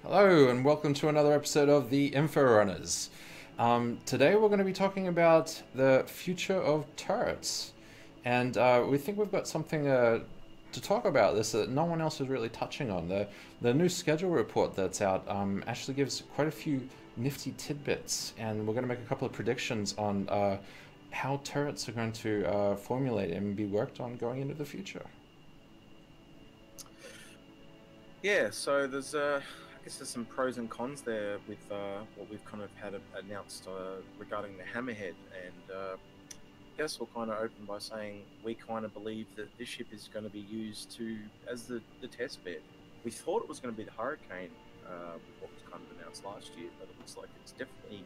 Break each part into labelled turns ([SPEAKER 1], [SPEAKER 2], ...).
[SPEAKER 1] Hello, and welcome to another episode of the Inforunners. Today we're going to be talking about the future of turrets, and we think we've got something to talk about this that no one else is really touching on. The new schedule report that's out actually gives quite a few nifty tidbits, and we're going to make a couple of predictions on how turrets are going to formulate and be worked on going into the future.
[SPEAKER 2] Yeah, so I guess there's some pros and cons there with what we've kind of had announced regarding the Hammerhead, and I guess we'll kind of open by saying we kind of believe that this ship is going to be used as the test bed. We thought it was going to be the Hurricane, with what was kind of announced last year, but it looks like it's definitely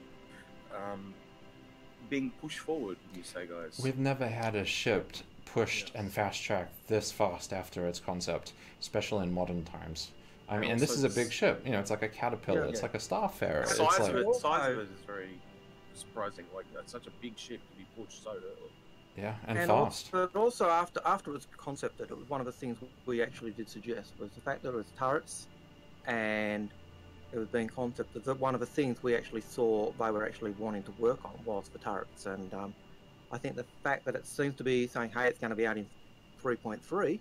[SPEAKER 2] being pushed forward. You say, guys?
[SPEAKER 1] We've never had a ship pushed and fast-tracked this fast after its concept, especially in modern times. I mean, and this is a big ship. You know, it's like a caterpillar.
[SPEAKER 2] Yeah,
[SPEAKER 1] it's
[SPEAKER 2] yeah.
[SPEAKER 1] like a starfarer.
[SPEAKER 2] The
[SPEAKER 1] It's
[SPEAKER 2] size
[SPEAKER 1] like,
[SPEAKER 2] of it, size of it is very surprising. Like that's such a big ship to be pushed so early.
[SPEAKER 1] yeah, and
[SPEAKER 3] And
[SPEAKER 1] fast.
[SPEAKER 3] also after it was concepted, it was one of the things we actually did suggest was the fact that it was turrets, and it was being concepted. That one of the things we actually saw they were actually wanting to work on was the turrets, and I think the fact that it seems to be saying, "Hey, it's going to be out in 3.3,"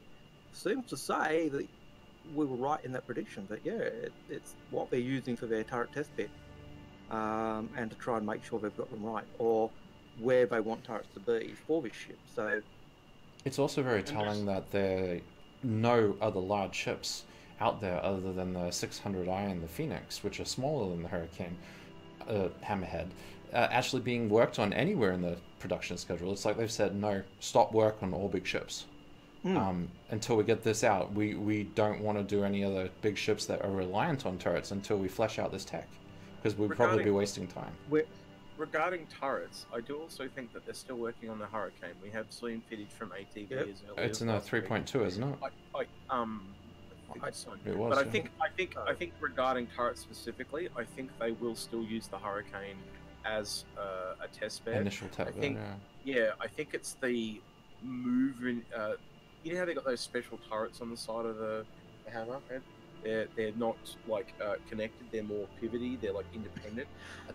[SPEAKER 3] seems to say that we were right in that prediction. That it's what they're using for their turret test bed, and to try and make sure they've got them right, or where they want turrets to be for this ship. So
[SPEAKER 1] It's also very telling that there are no other large ships out there other than the 600i and the Phoenix, which are smaller than the Hurricane, Hammerhead, actually being worked on anywhere in the production schedule. It's like they've said, no, stop work on all big ships. Until we get this out. We don't want to do any other big ships that are reliant on turrets until we flesh out this tech, because we'd probably be wasting time.
[SPEAKER 2] Regarding turrets, I do also think that they're still working on the Hurricane. We have seen footage from ATV as early
[SPEAKER 1] It's
[SPEAKER 2] as
[SPEAKER 1] in a
[SPEAKER 2] last week.
[SPEAKER 1] 3.2, isn't it?
[SPEAKER 2] I think so.
[SPEAKER 1] It was,
[SPEAKER 2] But
[SPEAKER 1] yeah.
[SPEAKER 2] I think regarding turrets specifically, I think they will still use the Hurricane as a test bed.
[SPEAKER 1] Initial tech,
[SPEAKER 2] I think,
[SPEAKER 1] yeah.
[SPEAKER 2] I think it's the moving. You know how they got those special turrets on the side of the Hammerhead? They're not like connected. They're more pivoty. They're like independent.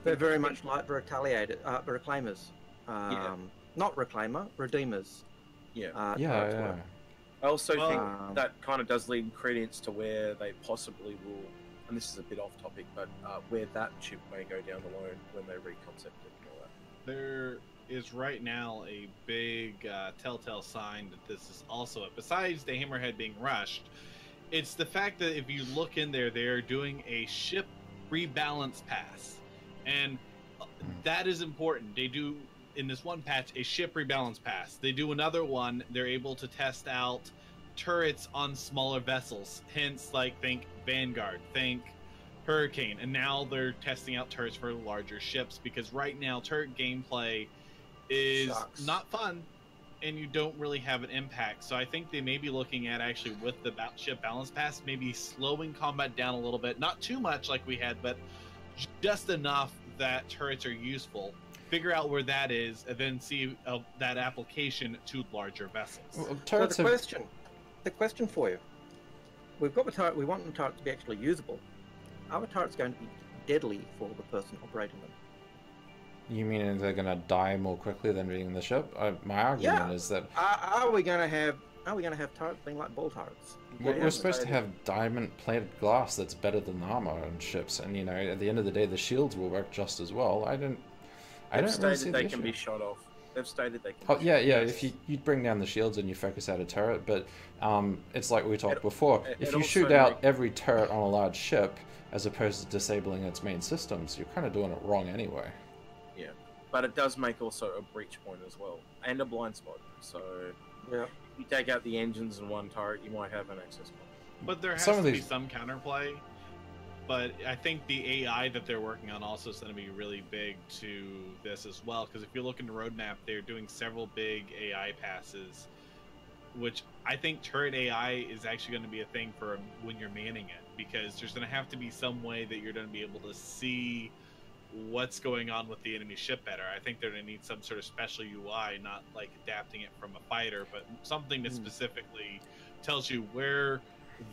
[SPEAKER 3] they're very much like the reclaimers.
[SPEAKER 2] Yeah.
[SPEAKER 3] Not reclaimer, redeemers.
[SPEAKER 2] Yeah.
[SPEAKER 3] turrets
[SPEAKER 1] Yeah.
[SPEAKER 3] were.
[SPEAKER 2] I also think
[SPEAKER 3] Um,
[SPEAKER 2] that kind of does lead credence to where they possibly will, and this is a bit off topic, but where that ship may go down the line when they reconcept it and all that.
[SPEAKER 4] There is right now a big telltale sign that this is also it. Besides the Hammerhead being rushed, it's the fact that if you look in there, they're doing a ship rebalance pass, and that is important. They do in this one patch a ship rebalance pass. They do another one. They're able to test out turrets on smaller vessels. Hence, like think Vanguard, think Hurricane, and now they're testing out turrets for larger ships because right now turret gameplay is
[SPEAKER 3] Sucks.
[SPEAKER 4] not fun and you don't really have an impact. So I think they may be looking at actually with the ship balance pass, maybe slowing combat down a little bit, not too much like we had, but just enough that turrets are useful. Figure out where that is, and then see that application to larger vessels.
[SPEAKER 1] Well,
[SPEAKER 3] So
[SPEAKER 1] turrets
[SPEAKER 3] the question for you: we've got the turret. We want the turret to be actually usable. Are the turrets going to be deadly for the person operating them?
[SPEAKER 1] You mean they're going to die more quickly than being in the ship? My argument is that
[SPEAKER 3] Are we going to have turrets being like ball turrets?
[SPEAKER 1] we're supposed to have diamond-plated glass that's better than armor on ships, and at the end of the day, the shields will work just as well. I don't
[SPEAKER 2] They've
[SPEAKER 1] really see
[SPEAKER 2] stated
[SPEAKER 1] the
[SPEAKER 2] they can
[SPEAKER 1] issue.
[SPEAKER 2] be shot off. They've stated they can.
[SPEAKER 1] Oh
[SPEAKER 2] be
[SPEAKER 1] yeah,
[SPEAKER 2] shot
[SPEAKER 1] yeah.
[SPEAKER 2] off.
[SPEAKER 1] If you bring down the shields and you focus out a turret, but it's like we talked before.
[SPEAKER 2] it
[SPEAKER 1] If you
[SPEAKER 2] also
[SPEAKER 1] shoot out
[SPEAKER 2] make-
[SPEAKER 1] every turret on a large ship as opposed to disabling its main systems, you're kind of doing it wrong anyway.
[SPEAKER 2] Yeah, but it does make also a breach point as well and a blind spot. So
[SPEAKER 3] Yeah.
[SPEAKER 2] if you take out the engines in one turret, you might have an access point.
[SPEAKER 4] But there has
[SPEAKER 1] Some of
[SPEAKER 4] to be
[SPEAKER 1] these-
[SPEAKER 4] some counterplay. But I think the AI that they're working on also is going to be really big to this as well. Because if you look in the roadmap, they're doing several big AI passes, which I think turret AI is actually going to be a thing for when you're manning it. Because there's going to have to be some way that you're going to be able to see what's going on with the enemy ship better. I think they're going to need some sort of special UI, not like adapting it from a fighter, but something that specifically tells you where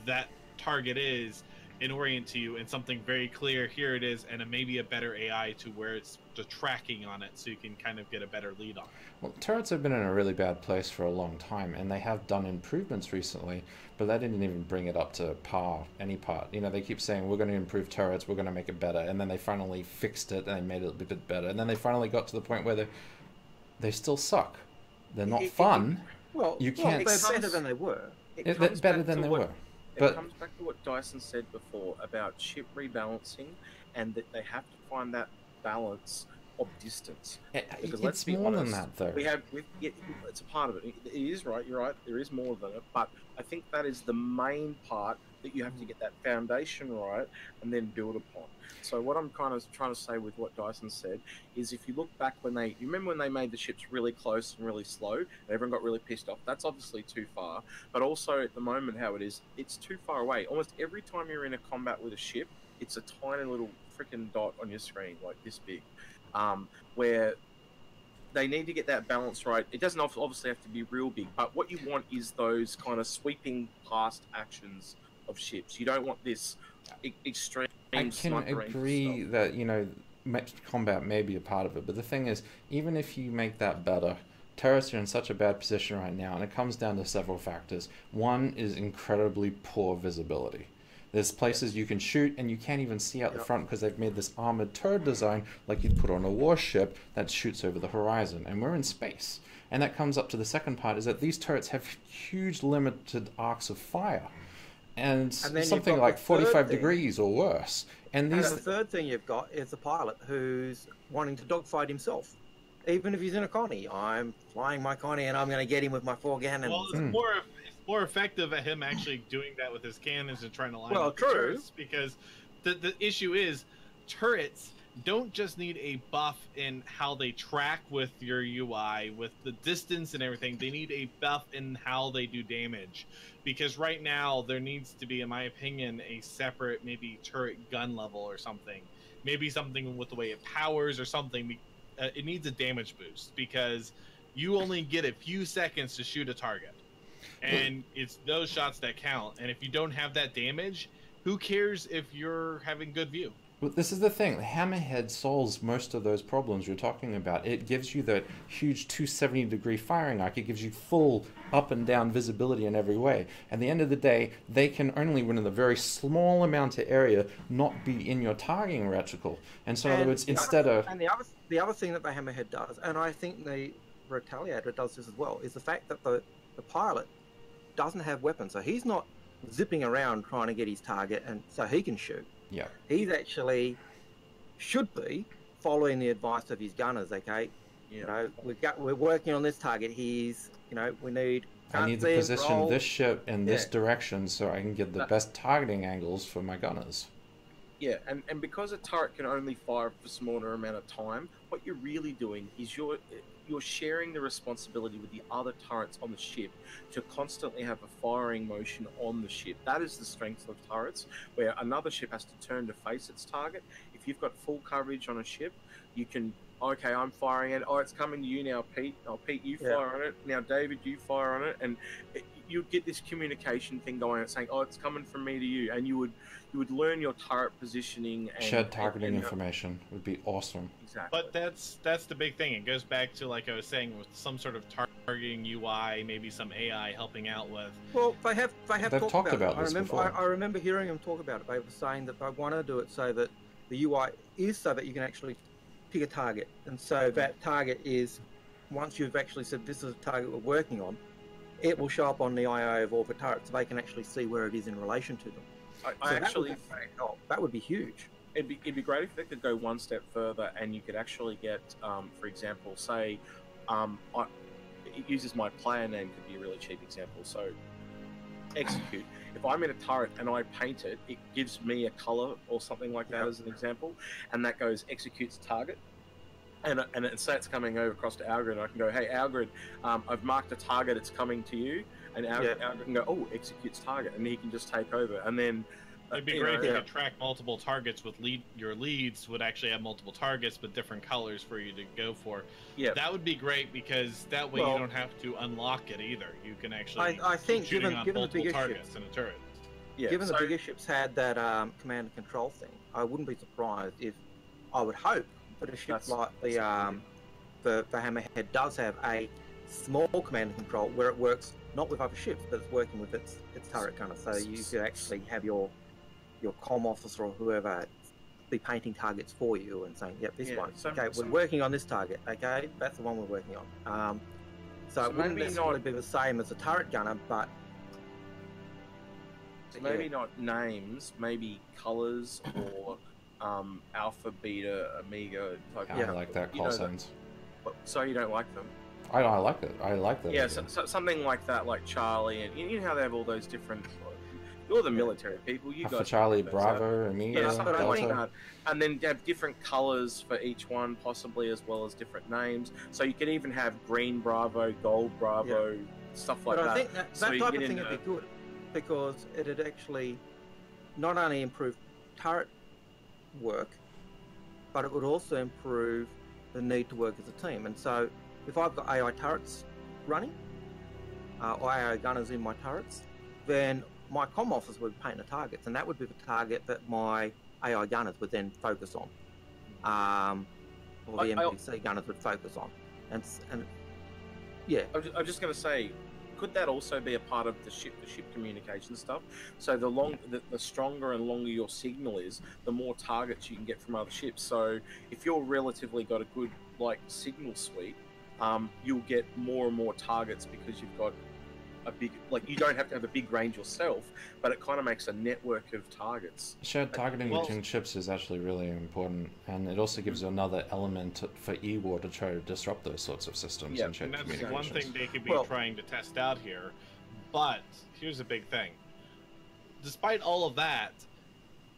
[SPEAKER 4] that target is and orient to you in something very clear. Here it is, and maybe a better AI to where it's the tracking on it, so you can kind of get a better lead on it.
[SPEAKER 1] Well, turrets have been in a really bad place for a long time, and they have done improvements recently, but they didn't even bring it up to any part. You know, they keep saying, we're going to improve turrets, we're going to make it better, and then they finally fixed it, and they made it a bit better, and then they finally got to the point where they still suck. They're not fun. You can't...
[SPEAKER 3] they're better than they were.
[SPEAKER 1] They're better than they were.
[SPEAKER 2] It comes back to what Dyson said before about ship rebalancing, and that they have to find that balance of distance. Because let's be
[SPEAKER 1] more
[SPEAKER 2] honest,
[SPEAKER 1] than that, though.
[SPEAKER 2] It's a part of it. It is right. You're right. There is more than it, but I think that is the main part that you have to get that foundation right and then build upon. So what I'm kind of trying to say with what Dyson said is, if you look back you remember when they made the ships really close and really slow, and everyone got really pissed off. That's obviously too far. But also at the moment, how it is, it's too far away. Almost every time you're in a combat with a ship, it's a tiny little freaking dot on your screen, like this big, where they need to get that balance right. It doesn't obviously have to be real big, but what you want is those kind of sweeping past actions of ships. You don't want this extreme.
[SPEAKER 1] I can agree that, you know, combat may be a part of it, but the thing is, even if you make that better, turrets are in such a bad position right now, and it comes down to several factors. One is incredibly poor visibility. There's places you can shoot and you can't even see out the front because they've made this armored turret design like you'd put on a warship that shoots over the horizon, and we're in space. And that comes up to the second part, is that these turrets have huge limited arcs of fire. And something like 45 degrees or worse. And the
[SPEAKER 3] third thing you've got is the pilot who's wanting to dogfight himself. Even if he's in a Connie, I'm flying my Connie and I'm going to get him with my 4 cannons.
[SPEAKER 4] Well, it's more effective at him actually doing that with his cannons and trying to line up
[SPEAKER 3] true.
[SPEAKER 4] The turrets, because the issue is turrets don't just need a buff in how they track with your UI, with the distance and everything. They need a buff in how they do damage. Because right now, there needs to be, in my opinion, a separate maybe turret gun level or something. Maybe something with the way it powers or something. It needs a damage boost, because you only get a few seconds to shoot a target. And it's those shots that count. And if you don't have that damage, who cares if you're having good view?
[SPEAKER 1] Well, this is the thing. The Hammerhead solves most of those problems you're talking about. It gives you that huge 270-degree firing arc. It gives you full up and down visibility in every way. At the end of the day, they can only, within a very small amount of area, not be in your targeting reticle. And so, in other words, instead of...
[SPEAKER 3] And the other thing that the Hammerhead does, and I think the Retaliator does this as well, is the fact that the pilot doesn't have weapons. So he's not zipping around trying to get his target and so he can shoot.
[SPEAKER 1] Yeah,
[SPEAKER 3] he's actually should be following the advice of his gunners. Okay, you know, we're working on this target. We need.
[SPEAKER 1] I need to position this ship in this direction so I can get the best targeting angles for my gunners.
[SPEAKER 2] Yeah, and because a turret can only fire for a smaller amount of time, what you're really doing is you're sharing the responsibility with the other turrets on the ship to constantly have a firing motion on the ship. That is the strength of turrets, where another ship has to turn to face its target. If you've got full coverage on a ship, you can, okay, I'm firing it. Oh, it's coming to you now, Pete. Oh, Pete, you fire on it. Now, David, you fire on it. And you get this communication thing going on, saying, oh, it's coming from me to you. And you would learn your turret positioning. And
[SPEAKER 1] shared targeting information would be awesome.
[SPEAKER 2] Exactly.
[SPEAKER 4] But that's the big thing. It goes back to, like I was saying, with some sort of targeting UI, maybe some AI helping out with.
[SPEAKER 3] Well, they have talked about
[SPEAKER 1] this before.
[SPEAKER 3] I remember hearing them talk about it. They were saying that they want to do it so that the UI is so that you can actually pick a target, and so that target is, once you've actually said this is a target we're working on, it will show up on the IO of all the turrets, so they can actually see where it is in relation to them. That would be huge.
[SPEAKER 2] It'd be great if they could go one step further, and you could actually get, for example, say, it uses my player name could be a really cheap example. So, execute. If I'm in a turret and I paint it, it gives me a color or something like that as an example, and that goes executes target. And say it's coming over across to Algrid, I can go, hey, Algrid, I've marked a target, it's coming to you. And Algrid can go, oh, executes target. And he can just take over. And then...
[SPEAKER 4] It'd be great if you could track multiple targets with your leads would actually have multiple targets, but different colors for you to go for. Yeah, that would be great, because that way you don't have to unlock it either. You can actually
[SPEAKER 3] I think
[SPEAKER 4] shooting
[SPEAKER 3] given
[SPEAKER 4] on multiple
[SPEAKER 3] the bigger
[SPEAKER 4] targets
[SPEAKER 3] ships,
[SPEAKER 4] in a turret.
[SPEAKER 2] Yeah,
[SPEAKER 3] given
[SPEAKER 2] so,
[SPEAKER 3] the bigger ships had that command and control thing, I wouldn't be surprised if, I would hope that a ship
[SPEAKER 2] That's-
[SPEAKER 3] like
[SPEAKER 2] that's
[SPEAKER 3] the Hammerhead does have a small command and control where it works not with other ships, but it's working with its turret gunner. So you could actually have your comm officer or whoever be painting targets for you and saying, "Yep, this one. Okay, we're working on this target. Okay, that's the one we're working on." So it wouldn't
[SPEAKER 2] maybe
[SPEAKER 3] necessarily
[SPEAKER 2] not-
[SPEAKER 3] be the same as a turret gunner, but
[SPEAKER 2] maybe
[SPEAKER 3] yeah.
[SPEAKER 2] not names, maybe colors or alpha, beta, omega type.
[SPEAKER 1] I like that
[SPEAKER 2] you
[SPEAKER 1] call
[SPEAKER 2] know
[SPEAKER 1] signs.
[SPEAKER 2] So you don't like them?
[SPEAKER 1] I like it. I like that.
[SPEAKER 2] Yeah,
[SPEAKER 1] idea.
[SPEAKER 2] so something like that, like Charlie, and you know how they have all those different. You're the military people. You
[SPEAKER 1] Alpha
[SPEAKER 2] guys
[SPEAKER 1] Charlie,
[SPEAKER 2] know those,
[SPEAKER 1] Bravo, Amiga,
[SPEAKER 2] yeah, something like
[SPEAKER 1] Delta.
[SPEAKER 2] that. And then have different colors for each one, possibly, as well as different names. So you could even have green Bravo, gold Bravo, stuff like
[SPEAKER 3] but
[SPEAKER 2] that.
[SPEAKER 3] I think that
[SPEAKER 2] So you
[SPEAKER 3] type
[SPEAKER 2] get
[SPEAKER 3] of thing
[SPEAKER 2] into-
[SPEAKER 3] would be good because it'd actually not only improve turret work, but it would also improve the need to work as a team. And so if I've got AI turrets running or AI gunners in my turrets, then my comm officers would paint the targets, and that would be the target that my AI gunners would then focus on, or the NPC gunners would focus on, and yeah.
[SPEAKER 2] I'm just going to say, could that also be a part of the ship-to-ship communication stuff? So the stronger and longer your signal is, the more targets you can get from other ships. So if you're relatively got a good signal suite, you'll get more and more targets because you've got a big, you don't have to have a big range yourself, but it kind of makes a network of targets.
[SPEAKER 1] Shared targeting between ships is actually really important, and it also gives you another element for E-War to try to disrupt those sorts of systems and shared
[SPEAKER 4] And that's
[SPEAKER 1] communications.
[SPEAKER 4] one thing they could be trying to test out here. But here's a big thing. Despite all of that,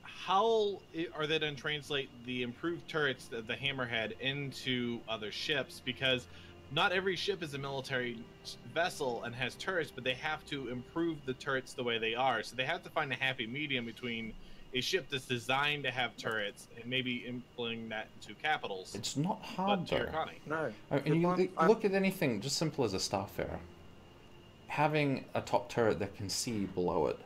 [SPEAKER 4] how are they going to translate the improved turrets of the Hammerhead into other ships? Because not every ship is a military vessel and has turrets, but they have to improve the turrets the way they are. So they have to find a happy medium between a ship that's designed to have turrets and maybe implementing that into capitals.
[SPEAKER 1] It's not hard, though.
[SPEAKER 3] No.
[SPEAKER 1] I mean, you look at anything just simple as a Starfarer. Having a top turret that can see below it,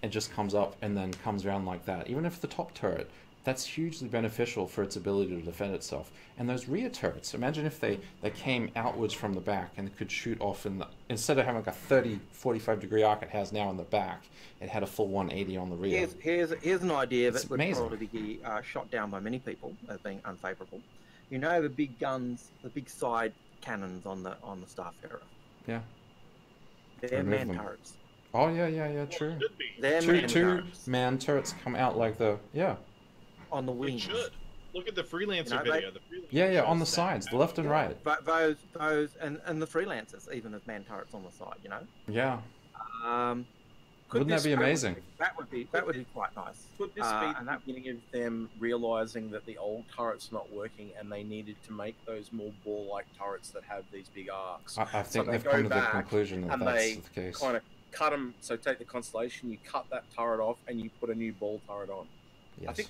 [SPEAKER 1] it just comes up and then comes around like that. Even if the top turret, that's hugely beneficial for its ability to defend itself. And those rear turrets, imagine if they came outwards from the back and could shoot off instead of having a 30, 45 degree arc it has now in the back, it had a full 180 on the rear.
[SPEAKER 3] Here's an idea that would
[SPEAKER 1] amazing.
[SPEAKER 3] probably be shot down by many people as being unfavourable. You know the big guns, the big side cannons on the Starfarer.
[SPEAKER 1] Yeah.
[SPEAKER 3] They're man turrets.
[SPEAKER 1] Oh yeah, true.
[SPEAKER 3] They're
[SPEAKER 1] Two man turrets come out like
[SPEAKER 3] on the wings.
[SPEAKER 4] It should. Look at the Freelancer video.
[SPEAKER 1] Yeah, on the sides, the left and right.
[SPEAKER 3] But those and the freelancers even as man turrets on the side, you know.
[SPEAKER 1] Yeah. Wouldn't that be amazing?
[SPEAKER 3] That would be quite nice.
[SPEAKER 2] Could this be the beginning of them realizing that the old turrets not working and they needed to make those more ball-like turrets that have these big arcs?
[SPEAKER 1] I think they've come to the conclusion that that's the case.
[SPEAKER 2] Kind of cut them. So take the Constellation, you cut that turret off, and you put a new ball turret on.
[SPEAKER 1] Yes.
[SPEAKER 2] I think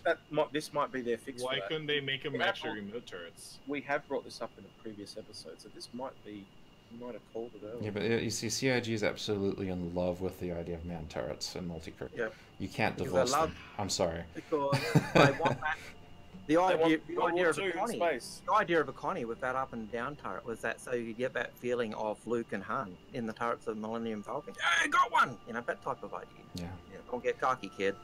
[SPEAKER 2] this might be their fix.
[SPEAKER 4] Why couldn't they make them actually remote turrets?
[SPEAKER 2] We have brought this up in a previous episode, so this might be. You might have called it earlier.
[SPEAKER 1] Yeah, but you see, CIG is absolutely in love with the idea of man turrets and multi-crew.
[SPEAKER 3] Yeah.
[SPEAKER 1] You can't divorce them. I'm sorry.
[SPEAKER 3] Because they want that. The idea of a Connie with that up and down turret was that so you get that feeling of Luke and Han in the turrets of Millennium Falcon. Yeah, got one. You know, that type of idea.
[SPEAKER 1] Yeah.
[SPEAKER 3] Don't get cocky, kid.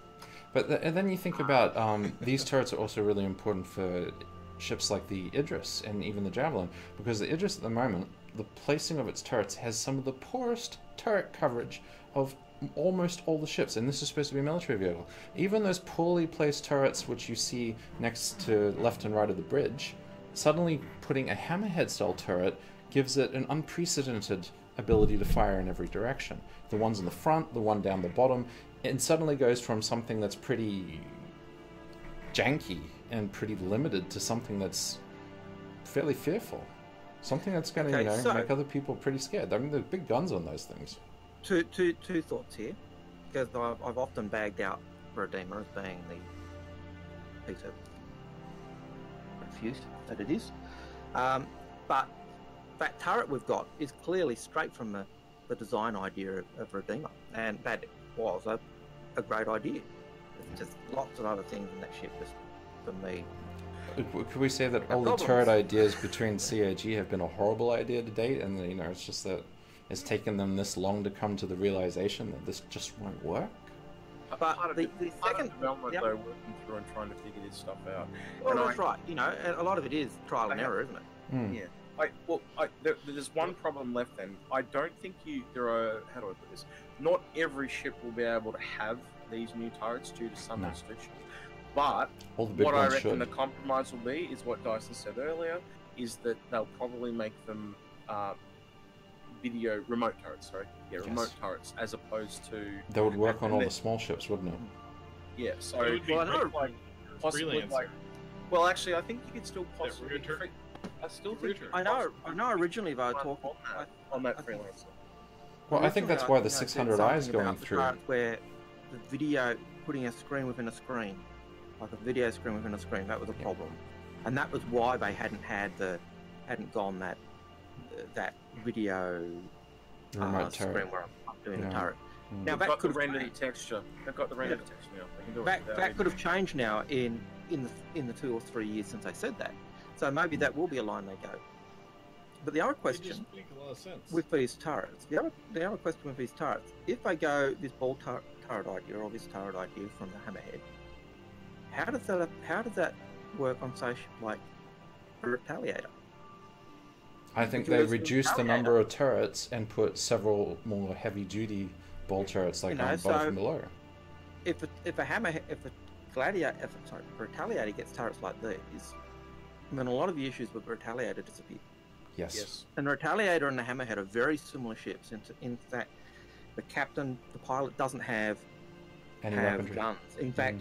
[SPEAKER 1] But and then you think about these turrets are also really important for ships like the Idris and even the Javelin, because the Idris at the moment, the placing of its turrets has some of the poorest turret coverage of almost all the ships, and this is supposed to be a military vehicle. Even those poorly placed turrets which you see next to left and right of the bridge, suddenly putting a hammerhead style turret gives it an unprecedented ability to fire in every direction. The ones in the front, the one down the bottom, it suddenly goes from something that's pretty janky and pretty limited to something that's fairly fearful. Something that's going to, make other people pretty scared. I mean, there's big guns on those things.
[SPEAKER 3] Two thoughts here, because I've often bagged out Redeemer as being the piece of refuse that it is. But that turret we've got is clearly straight from the design idea of Redeemer, and that was a a great idea. There's just lots of other things in that ship just, for me.
[SPEAKER 1] Could we say that all the
[SPEAKER 3] Problems.
[SPEAKER 1] turret ideas between CAG have been a horrible idea to date, and you know, it's just that it's taken them this long to come to the realization that this just won't work?
[SPEAKER 3] But
[SPEAKER 2] part of
[SPEAKER 3] the
[SPEAKER 2] part of
[SPEAKER 3] second,
[SPEAKER 2] development,
[SPEAKER 3] yep.
[SPEAKER 2] though, working through and trying to figure this stuff out.
[SPEAKER 3] Well,
[SPEAKER 2] And
[SPEAKER 3] that's right. You know, and a lot of it is trial and error, isn't it?
[SPEAKER 1] Hmm.
[SPEAKER 2] Yeah. There's one problem left. Then I don't think there are. How do I put this? Not every ship will be able to have these new turrets due to some
[SPEAKER 1] No.
[SPEAKER 2] restrictions. But
[SPEAKER 1] All the big
[SPEAKER 2] what I
[SPEAKER 1] ones
[SPEAKER 2] reckon
[SPEAKER 1] should.
[SPEAKER 2] the compromise will be is what Dyson said earlier: is that they'll probably make them remote turrets. Sorry, yeah,
[SPEAKER 1] Yes.
[SPEAKER 2] remote turrets as opposed to
[SPEAKER 1] That would work on
[SPEAKER 2] and
[SPEAKER 1] all
[SPEAKER 2] then-
[SPEAKER 1] the small ships, wouldn't it?
[SPEAKER 2] yeah. So
[SPEAKER 4] It would be
[SPEAKER 3] Well, I
[SPEAKER 4] great
[SPEAKER 3] know,
[SPEAKER 4] for
[SPEAKER 2] possibly
[SPEAKER 4] freelancer.
[SPEAKER 2] like. Well, actually, I think you could still possibly.
[SPEAKER 4] rear turret?
[SPEAKER 2] I still
[SPEAKER 4] Rear
[SPEAKER 2] think.
[SPEAKER 4] turret.
[SPEAKER 3] I know. Originally, they were talking
[SPEAKER 2] on that
[SPEAKER 3] I think-
[SPEAKER 2] freelancer.
[SPEAKER 1] Well, I think that's why the
[SPEAKER 3] originally,
[SPEAKER 1] 600
[SPEAKER 3] said
[SPEAKER 1] eyes
[SPEAKER 3] something
[SPEAKER 1] going
[SPEAKER 3] about the
[SPEAKER 1] through.
[SPEAKER 3] turret where the video putting a screen within a screen, like a video screen within a screen, that was a problem, and that was why they hadn't gone that video
[SPEAKER 1] Remote turret.
[SPEAKER 3] screen where I'm doing
[SPEAKER 1] Yeah.
[SPEAKER 3] the turret.
[SPEAKER 1] Mm.
[SPEAKER 3] Now
[SPEAKER 2] They've
[SPEAKER 3] that
[SPEAKER 2] got the
[SPEAKER 3] could have
[SPEAKER 2] rendered
[SPEAKER 3] changed.
[SPEAKER 2] texture. They've got the rendered texture now. They can do it
[SPEAKER 3] That
[SPEAKER 2] without
[SPEAKER 3] could have changed now in the 2 or 3 years since I said that. So maybe that will be a line they go. But the other
[SPEAKER 4] It
[SPEAKER 3] question
[SPEAKER 4] just make a lot of sense.
[SPEAKER 3] with these turrets, the other question with these turrets, if they go this ball turret idea or this turret idea from the Hammerhead, how does that work on say like a Retaliator?
[SPEAKER 1] I think they
[SPEAKER 3] Because
[SPEAKER 1] reduced the
[SPEAKER 3] Retaliator-
[SPEAKER 1] number of turrets and put several more heavy-duty ball turrets like
[SPEAKER 3] You know,
[SPEAKER 1] on above
[SPEAKER 3] so-
[SPEAKER 1] and below.
[SPEAKER 3] If a Retaliator gets turrets like these, then a lot of the issues with Retaliator disappear.
[SPEAKER 1] Yes.
[SPEAKER 2] Yes.
[SPEAKER 3] And the Retaliator and the Hammerhead are very similar ships in that the pilot doesn't have
[SPEAKER 1] Any
[SPEAKER 3] have
[SPEAKER 1] weaponry.
[SPEAKER 3] guns. In fact,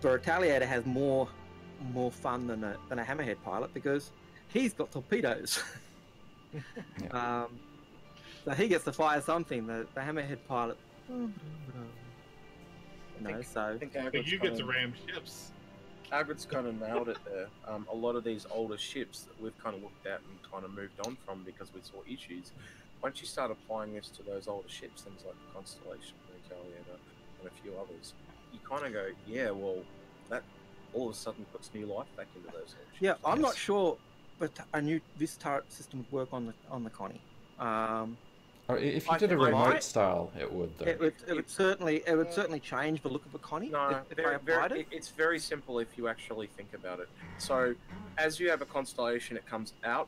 [SPEAKER 3] the Retaliator has more fun than a Hammerhead pilot because he's got torpedoes. So he gets to fire something. The Hammerhead pilot, so
[SPEAKER 2] I think
[SPEAKER 4] But you get to ram ships.
[SPEAKER 2] Agrid's kind of nailed it there. A lot of these older ships that we've kind of looked at and kind of moved on from because we saw issues. Once you start applying this to those older ships, things like the Constellation, Retaliator, and a few others, you kind of go, yeah, well, that all of a sudden puts new life back into those old ships.
[SPEAKER 3] yeah, I'm not
[SPEAKER 1] Yes.
[SPEAKER 3] sure, but I knew this turret system would work on the Connie.
[SPEAKER 1] Or if you
[SPEAKER 2] I
[SPEAKER 1] did a
[SPEAKER 2] think I
[SPEAKER 1] remote
[SPEAKER 3] might-
[SPEAKER 1] style, it would though.
[SPEAKER 3] It would certainly change the look of a Connie
[SPEAKER 2] No,
[SPEAKER 3] if I applied it.
[SPEAKER 2] it's very simple if you actually think about it. So, as you have a constellation, it comes out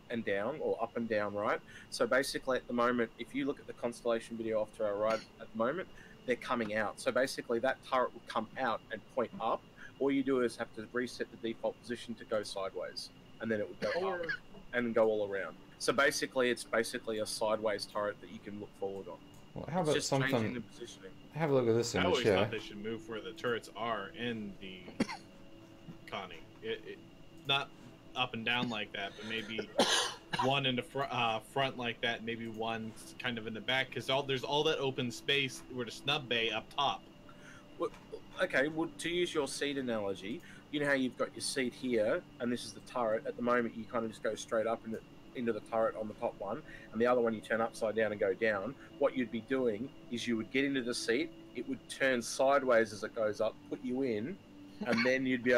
[SPEAKER 2] and down, or up and down, right? So basically, at the moment, if you look at the constellation video off to our right at the moment, they're coming out. So basically, that turret will come out and point up. All you do is have to reset the default position to go sideways, and then it would go up and go all around. So basically, it's a sideways turret that you can look forward on.
[SPEAKER 1] Well, how
[SPEAKER 2] It's
[SPEAKER 1] about
[SPEAKER 2] just changing the
[SPEAKER 1] something?
[SPEAKER 2] positioning.
[SPEAKER 1] Have a look at this
[SPEAKER 4] I
[SPEAKER 1] image
[SPEAKER 4] always
[SPEAKER 1] here.
[SPEAKER 4] thought they should move where the turrets are in the Connie. Not up and down like that, but maybe one in the front like that, maybe one kind of in the back, because there's all that open space where the snub bay up top.
[SPEAKER 2] Well, okay, well, to use your seat analogy, you know how you've got your seat here, and this is the turret. At the moment, you kind of just go straight up into the turret on the top one, and the other one you turn upside down and go down. What you'd be doing is you would get into the seat, it would turn sideways as it goes up, put you in, and then you'd be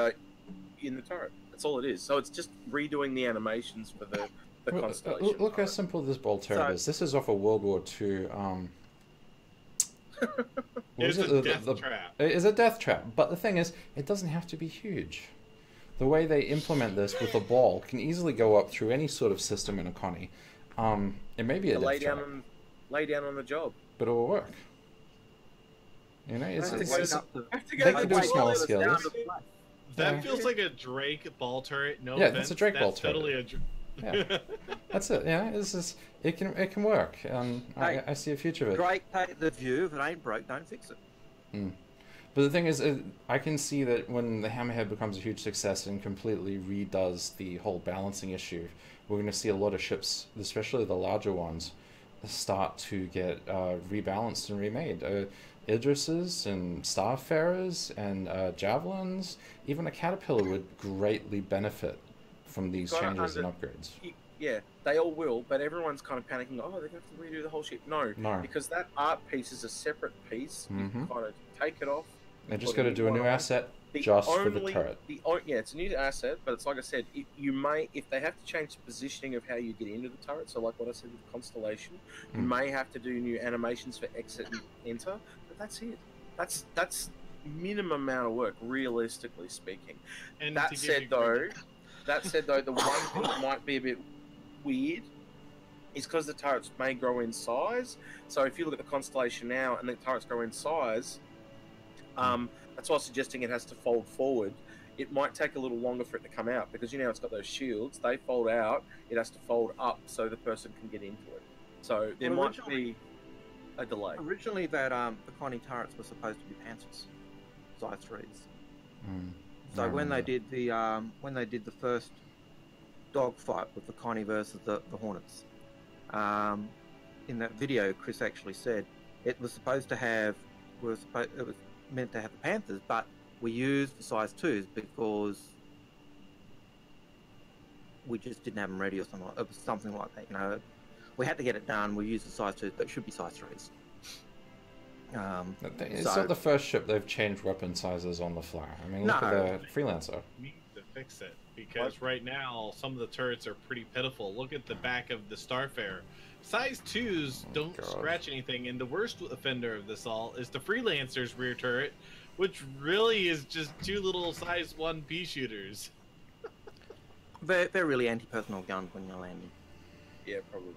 [SPEAKER 2] in the turret. That's all it is. So it's just redoing the animations for the
[SPEAKER 1] Well,
[SPEAKER 2] constellation.
[SPEAKER 1] look how
[SPEAKER 2] turret.
[SPEAKER 1] simple this ball turret
[SPEAKER 3] So-
[SPEAKER 1] is. This is off a World War II. What
[SPEAKER 4] It's
[SPEAKER 1] was
[SPEAKER 4] a
[SPEAKER 1] it?
[SPEAKER 4] death trap.
[SPEAKER 1] It is a death trap, but the thing is, it doesn't have to be huge. The way they implement this with a ball can easily go up through any sort of system in a Connie. It may be a
[SPEAKER 2] To lay
[SPEAKER 1] death
[SPEAKER 2] down
[SPEAKER 1] trap,
[SPEAKER 2] lay down on the job.
[SPEAKER 1] but it will work. You know,
[SPEAKER 3] Have to
[SPEAKER 1] it's
[SPEAKER 3] wake up to-
[SPEAKER 1] they can do smaller scales.
[SPEAKER 4] That
[SPEAKER 1] Yeah.
[SPEAKER 4] feels like a Drake ball turret. No
[SPEAKER 1] Yeah,
[SPEAKER 4] offense.
[SPEAKER 1] that's a Drake ball
[SPEAKER 4] Totally a.
[SPEAKER 1] Yeah. That's it. Yeah, it can work, and
[SPEAKER 3] Hey,
[SPEAKER 1] I see a future of it.
[SPEAKER 3] Drake, take the view. If it ain't broke, don't fix it.
[SPEAKER 1] But the thing is, I can see that when the Hammerhead becomes a huge success and completely redoes the whole balancing issue, we're going to see a lot of ships, especially the larger ones, start to get rebalanced and remade. Idrises and Starfarers and Javelins, even a Caterpillar would greatly benefit from these
[SPEAKER 2] Gotta
[SPEAKER 1] changes and upgrades.
[SPEAKER 2] Yeah, they all will, but everyone's kind of panicking. Oh, they're going to have to redo the whole ship. No,
[SPEAKER 1] No.
[SPEAKER 2] because that art piece is a separate piece. You
[SPEAKER 1] Mhm.
[SPEAKER 2] kind of take it off.
[SPEAKER 1] They're just
[SPEAKER 2] put
[SPEAKER 1] going to do a
[SPEAKER 2] one
[SPEAKER 1] new
[SPEAKER 2] on.
[SPEAKER 1] asset
[SPEAKER 2] The
[SPEAKER 1] just for the
[SPEAKER 2] only,
[SPEAKER 1] turret.
[SPEAKER 2] yeah, it's a new asset, but it's like I said, you may, if they have to change the positioning of how you get into the turret, so like what I said with Constellation, you may have to do new animations for exit and enter, but that's it. That's minimum amount of work, realistically speaking.
[SPEAKER 4] And
[SPEAKER 2] That said, though, the one thing that might be a bit weird is because the turrets may grow in size. So if you look at the Constellation now and the turrets grow in size, that's why I'm suggesting it has to fold forward. It might take a little longer for it to come out because it's got those shields. They fold out. It has to fold up so the person can get into it. So there might be a delay.
[SPEAKER 3] Originally, that the Connie turrets were supposed to be Panthers, size 3s. So when they did the first dogfight with the Connie versus the Hornets, in that video, Chris actually said it was supposed to have it was meant to have the Panthers, but we used the size 2s because we just didn't have them ready or something. It was something like that, We had to get it done. We used the size 2s, but it should be size 3s.
[SPEAKER 1] It's not the first ship they've changed weapon sizes on the fly. I mean, look at the Freelancer.
[SPEAKER 4] Need to fix it because right now some of the turrets are pretty pitiful. Look at the back of the Starfarer. Size 2s don't scratch anything, and the worst offender of this all is the Freelancer's rear turret, which really is just two little size 1 pea shooters.
[SPEAKER 3] They're really anti-personnel guns when you're landing.
[SPEAKER 2] Yeah, probably.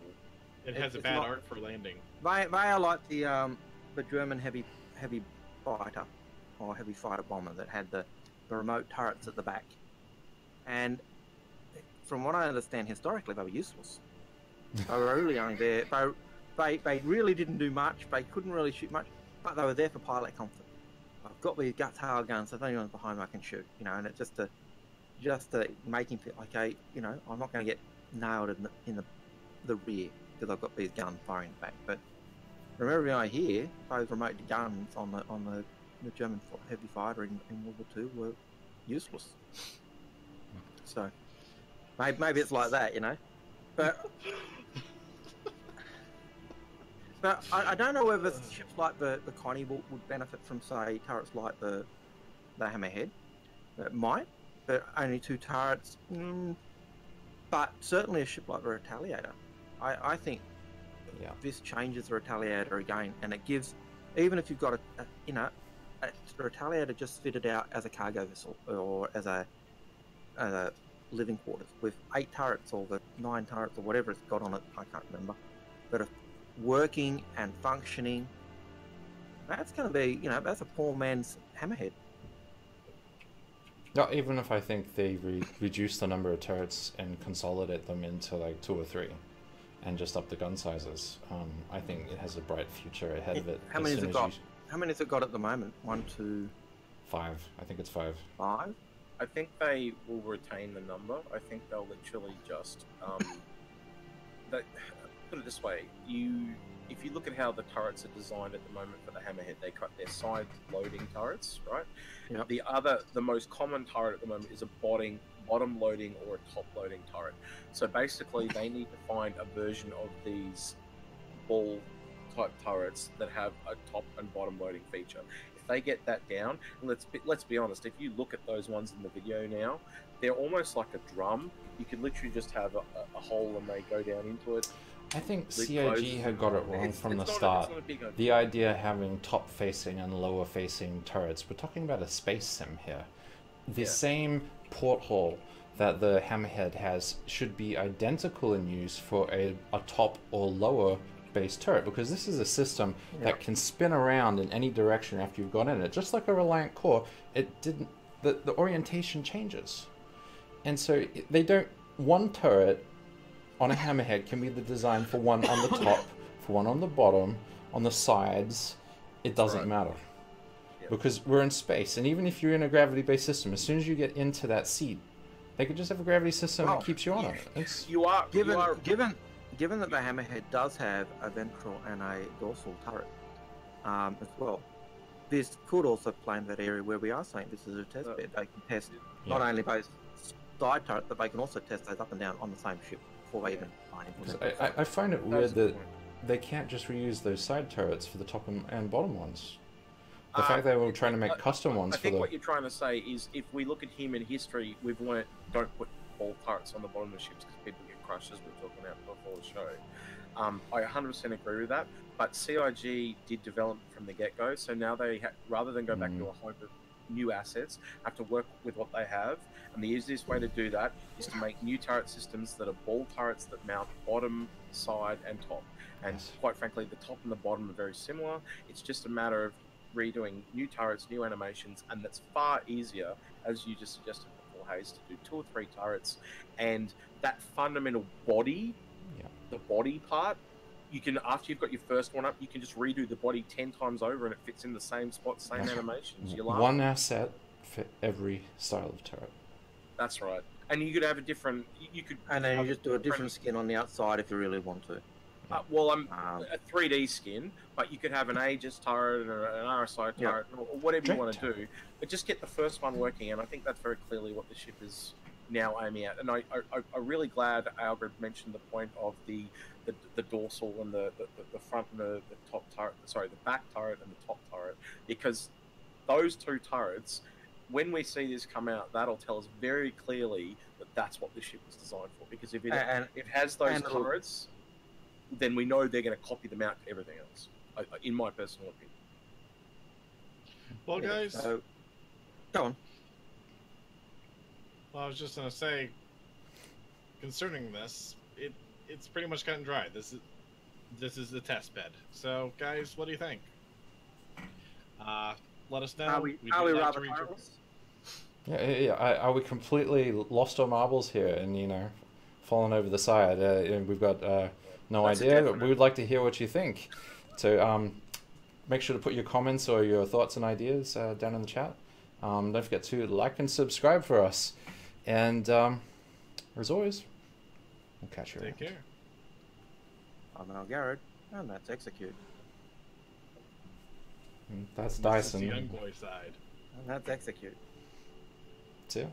[SPEAKER 4] It has a bad art for landing.
[SPEAKER 3] They are like the German heavy fighter or heavy fighter bomber that had the remote turrets at the back. And from what I understand, historically they were useless. They were really only there. They really didn't do much. They couldn't really shoot much, but they were there for pilot comfort. I've got these guts hail guns, so if anyone's behind me, I can shoot. And it's just to make him feel okay. I'm not going to get nailed in the rear because I've got these guns firing back. But from everything I hear, those remote guns on the German heavy fighter in World War II were useless. So maybe it's like that, But I don't know whether ships like the Connie would benefit from, say, turrets like the Hammerhead. It might, but only 2 turrets. But certainly a ship like the Retaliator. I think this changes the Retaliator again, and it gives, even if you've got a Retaliator just fitted out as a cargo vessel or as a living quarters with 8 turrets or the 9 turrets or whatever it's got on it, I can't remember, but if working and functioning, that's going to be, that's a poor man's Hammerhead.
[SPEAKER 1] Not even if I think they reduce the number of turrets and consolidate them into like 2 or 3 and just up the gun sizes, I think it has a bright future ahead of it.
[SPEAKER 3] How many has it got? How many has it got at the moment? 1, 2...
[SPEAKER 1] 5. I think it's 5.
[SPEAKER 3] 5?
[SPEAKER 2] I think they will retain the number. I think they'll literally just put it this way: if you look at how the turrets are designed at the moment for the Hammerhead, they cut their side loading turrets, right?
[SPEAKER 3] Yep.
[SPEAKER 2] The most common turret at the moment is a bottom loading or a top loading turret. So basically, they need to find a version of these ball type turrets that have a top and bottom loading feature. If they get that down, and let's be honest, if you look at those ones in the video now, they're almost like a drum. You could literally just have a hole and they go down into it.
[SPEAKER 1] I think CIG had got it wrong from the start. The idea of having top-facing and lower-facing turrets. We're talking about a space sim here. The same porthole that the Hammerhead has should be identical in use for a top or lower base turret, because this is a system that can spin around in any direction after you've got in it. Just like a Reliant core, the orientation changes. And so they don't... One turret on a Hammerhead can be the design for one on the top, for one on the bottom, on the sides. It doesn't matter. Yep. Because we're in space, and even if you're in a gravity-based system, as soon as you get into that seat, they could just have a gravity system that keeps you on it.
[SPEAKER 3] Given that the Hammerhead does have a ventral and a dorsal turret as well, this could also play in that area where we are saying this is a test bed. They can test not only both side turrets, but they can also test those up and down on the same ship. before they even find
[SPEAKER 1] I find it weird
[SPEAKER 2] That's the
[SPEAKER 1] that
[SPEAKER 2] point.
[SPEAKER 1] they can't just reuse those side turrets for the top and bottom ones. The
[SPEAKER 2] Uh,
[SPEAKER 1] fact they were trying to make custom ones
[SPEAKER 2] I
[SPEAKER 1] for
[SPEAKER 2] think
[SPEAKER 1] the...
[SPEAKER 2] what you're trying to say is if we look at human history, we've learnt don't put ball turrets on the bottom of ships because people get crushed, as we were talking about before the show. I 100% agree with that, but CIG did develop from the get-go, so now they, rather than go back to a whole of new assets, have to work with what they have, and the easiest way to do that is to make new turret systems that are ball turrets that mount bottom, side, and top. And
[SPEAKER 1] Yes.
[SPEAKER 2] quite frankly, the top and the bottom are very similar. It's just a matter of redoing new turrets, new animations, and that's far easier, as you just suggested before, Hayes, to do 2 or 3 turrets, and that fundamental body, the body part, you can, after you've got your first one up, you can just redo the body 10 times over, and it fits in the same spot, same
[SPEAKER 1] That's
[SPEAKER 2] animations. You laugh.
[SPEAKER 1] one asset for every style of turret.
[SPEAKER 2] That's right. And you could have a different. You could.
[SPEAKER 3] And then
[SPEAKER 2] have
[SPEAKER 3] you just do a different skin on the outside if you really want to.
[SPEAKER 2] Well, I'm a 3D skin, but you could have an Aegis turret or an RSI turret, or whatever you want to do. But just get the first one working, and I think that's very clearly what the ship is now aiming at. And I'm really glad Algrid mentioned the point of the dorsal and the front and the top turret. Sorry, the back turret and the top turret, because those 2 turrets, when we see this come out, that'll tell us very clearly that that's what the ship was designed for. Because if it has those turrets, then we know they're going to copy them out to everything else, in my personal opinion.
[SPEAKER 4] Well, guys,
[SPEAKER 3] So, go on.
[SPEAKER 4] well, I was just gonna say, concerning this, it's pretty much cut and dry. This is the test bed. So, guys, what do you think? Let us know.
[SPEAKER 3] Are we
[SPEAKER 4] We'd
[SPEAKER 3] rather
[SPEAKER 4] like to read your-
[SPEAKER 3] tireless?
[SPEAKER 1] Yeah. Are we completely lost our marbles here and, fallen over the side? And we've got no
[SPEAKER 2] That's a
[SPEAKER 1] idea.
[SPEAKER 2] definite.
[SPEAKER 1] We would like to hear what you think. So make sure to put your comments or your thoughts and ideas down in the chat. Don't forget to like and subscribe for us. And as always, we'll catch you
[SPEAKER 4] Take
[SPEAKER 1] around.
[SPEAKER 4] care.
[SPEAKER 3] I'm Al Garrett, and that's Execute.
[SPEAKER 1] And that's
[SPEAKER 4] This is
[SPEAKER 1] Dyson.
[SPEAKER 4] the young boy side.
[SPEAKER 3] And that's Execute.
[SPEAKER 1] See ya.